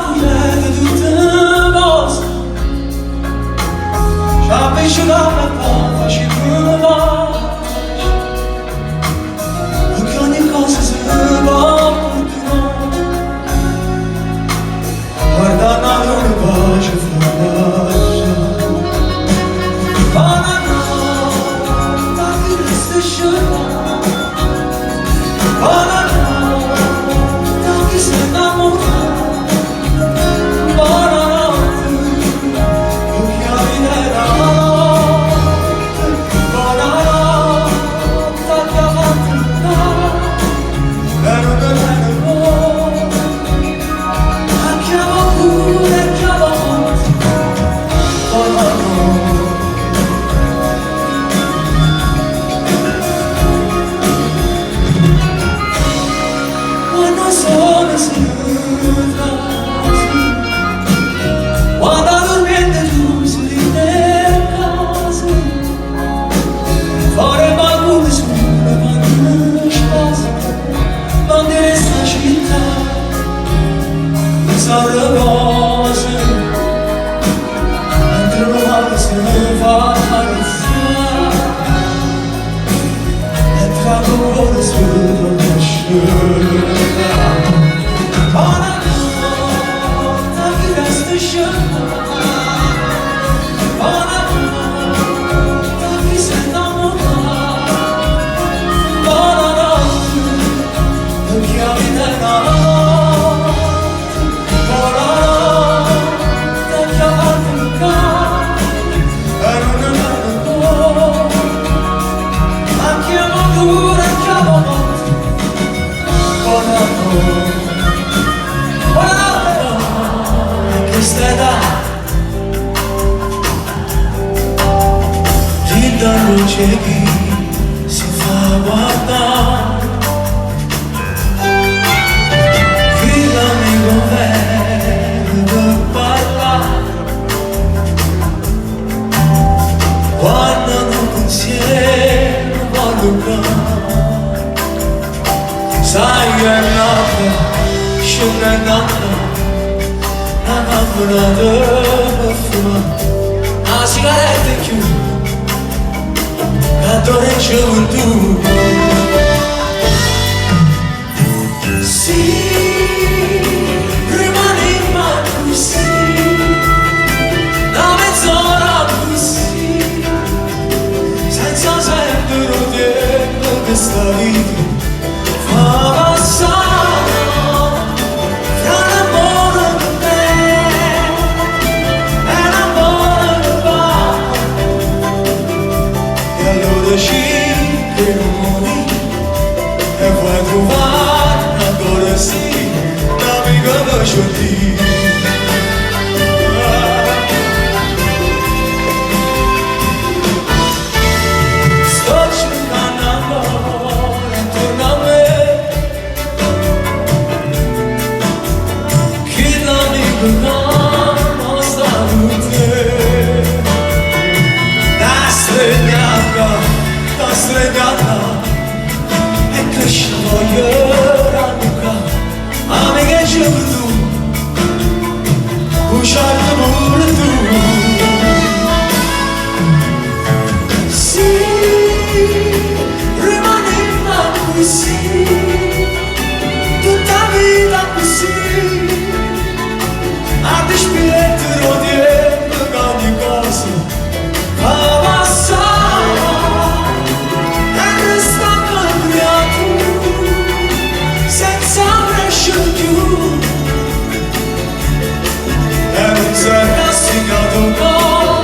cuillette toute bosse. J'avais je l'avais pas facile pour moi. Che ogni cosa si va per tu. Guarda la luna pace fuori. C'è chi si fa guardare, chi l'amico vero per parlare, quando non insieme voglio cantare, sai che notte, scende notte, la camminata fuori, la sigaretta è chiusa. Adoro in gioventù. Sì, rimani mai così, da mezz'ora così, senza sentire il tempo che sta vita fa passare fra l'amore che me e l'amore che va. E allora ci rimuovi e vuoi trovare ancora sì l'amico che c'ho lì. Sto cercando amore intorno a me, chi l'amico non sta con te. Da stregata e cresce voglio rannuca, amica e gioventù, usciate pure tu. Sì, rimani così, tutta vita così, a dispetto di ogni cosa fa passare e resta cambiato senza crescere più, e non sei castigato no,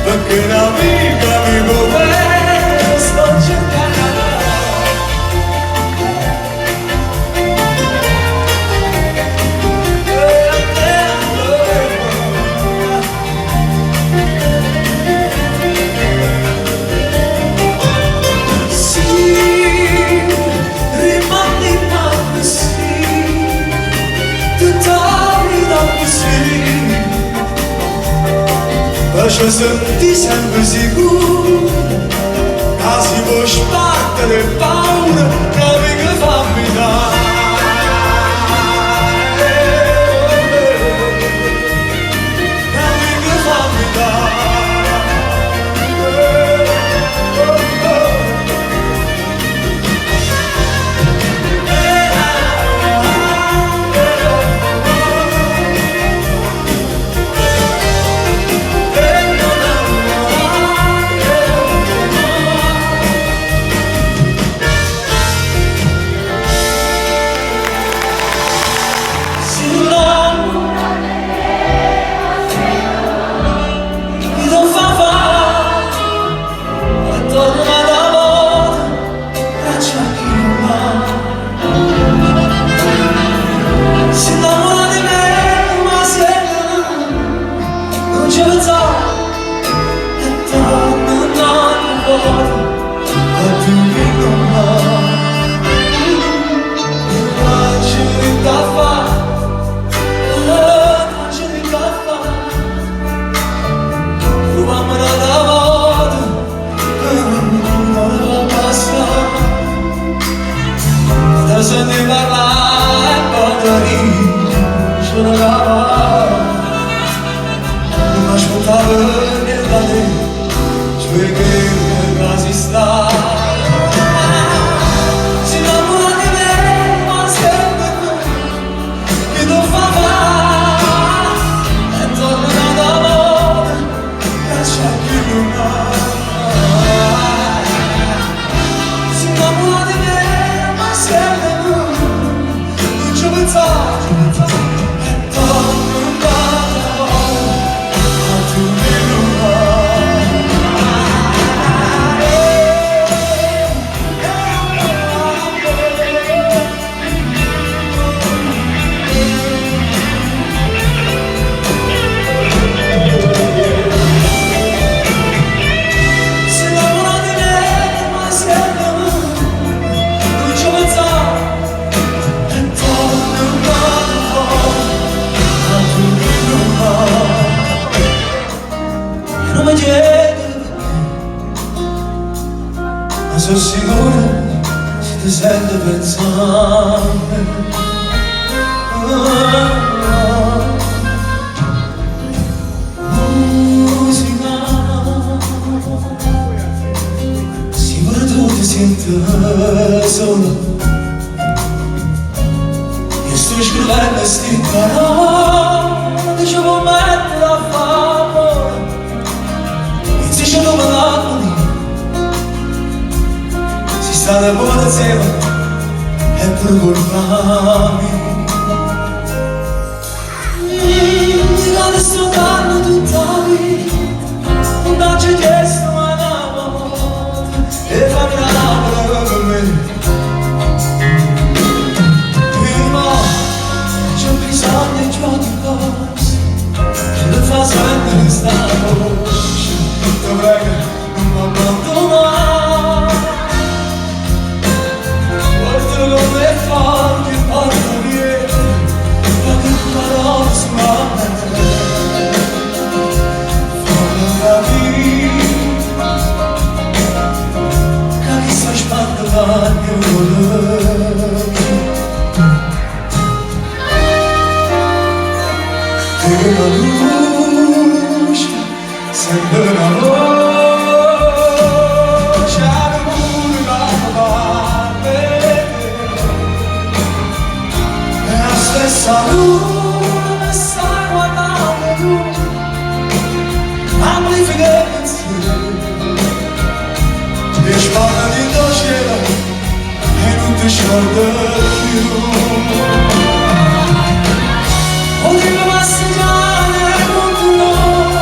perché l'amica mi vuole sto cercando. Lascia sentire sempre sicuro, casi vuoi sbattere paura, che mi fa abitare. adorava, mas faltava verdade, cioè che quasi sta. Si innamora di me, ma sempre tu, che non fa male, e torna da amore, lascia che non ha. Si innamora di me, ma sempre tu, non ci pensavo. Ma sono sicuro se ti sento pensare. Musica, sicuro tu ti senti solo. Io sto scrivendo queste parole, dicevo mettere a favore, e se c'è dove l'anno stare buona insieme e per colpa mia adesso parlo tutta la vita, non ci ho chiesto mai una volta e fammi la labbra per me. Prima c'ho bisogno di giochi cose che non fa sentire sta voce, ti prego non mi abbandonare. Come far che porta via qualche parola sulla me, fammi capire che chi sta spaventando il mio volere. Che la luce sembra una voce. Salute, stai guardando tu, amplifica il pensiero, ti sguarda dentro il cielo e non ti scorda più. Potremmo passeggiare con tu noi,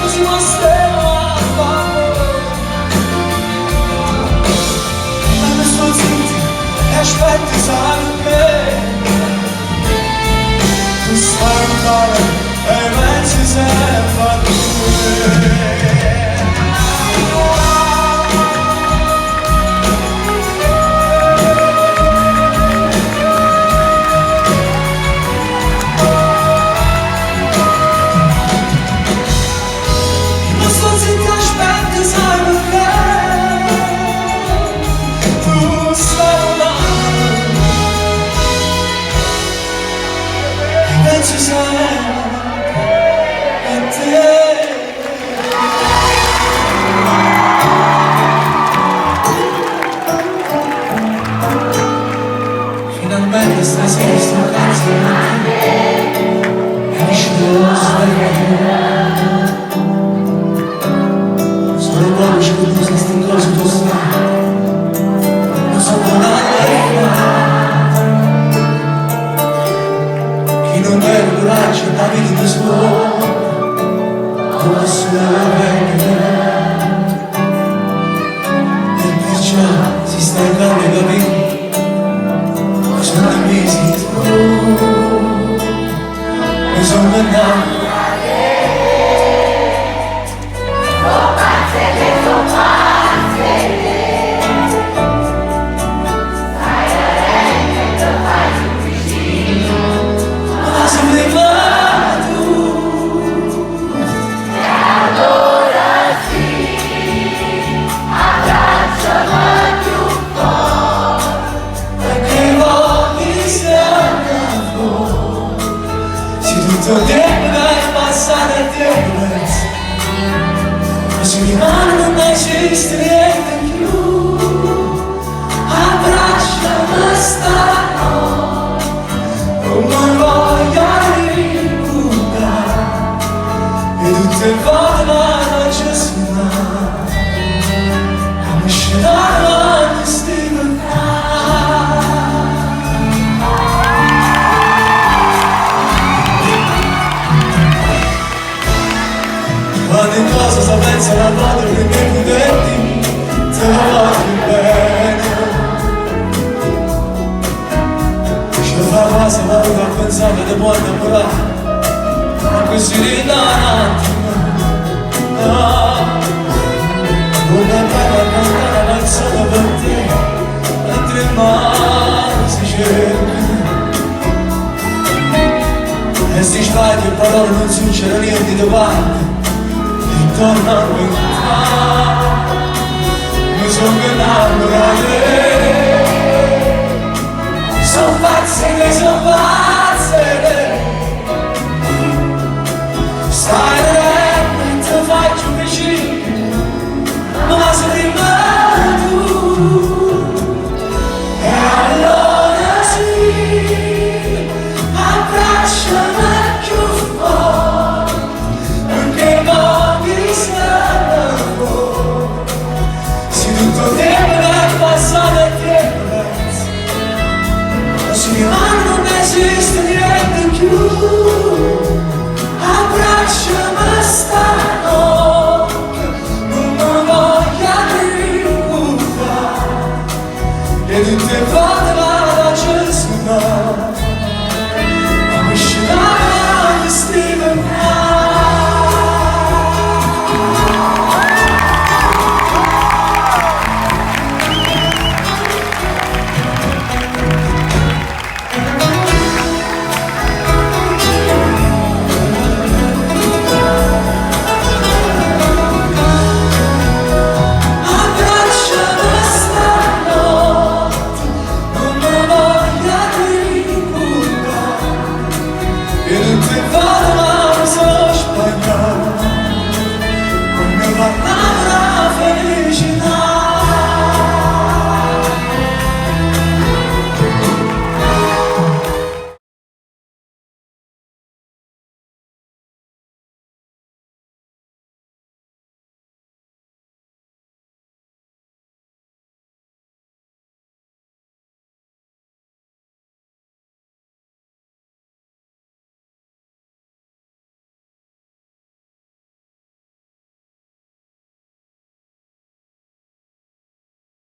si mostreremo a favore, ma questo zitto aspetti sai che tu sai andare e pensi sempre a lui. Ma sto zitto aspetti sai perché tu sai penso sempre a te. Finalmente stasera sto canzone e mi scelgo sono poco scelto se sti cose tu sai, non so non è il coraggio da vita di suo come sulla vecchia e perciò si sta in grande capire sono le mesi mi sono mandato tutto tempo che passa nel tempo se di mano non esiste niente più abbracciami stanotte non voglio ricordare e tutte le volte non ci sono come scegliere di quante cose sapessi la volta che mi detti te la voglio bene ci fa quasi la vita a pensare che puoi innamorare ma così di un attimo una bella cantata canzone per te mentre il mare si cerca e si sbaglia e parole non succede niente di parte torna a pensare mi sono innamorato sono pazze che sono pazze stai vedendo e ti faccio vicino ma se rimani tu e allora sì abbracciami più forte perché tutto tempo che passa nel tempo se di mano non esiste niente più abbracciami stanotte non mi voglio ricordare e tutte le volte vado a cestinare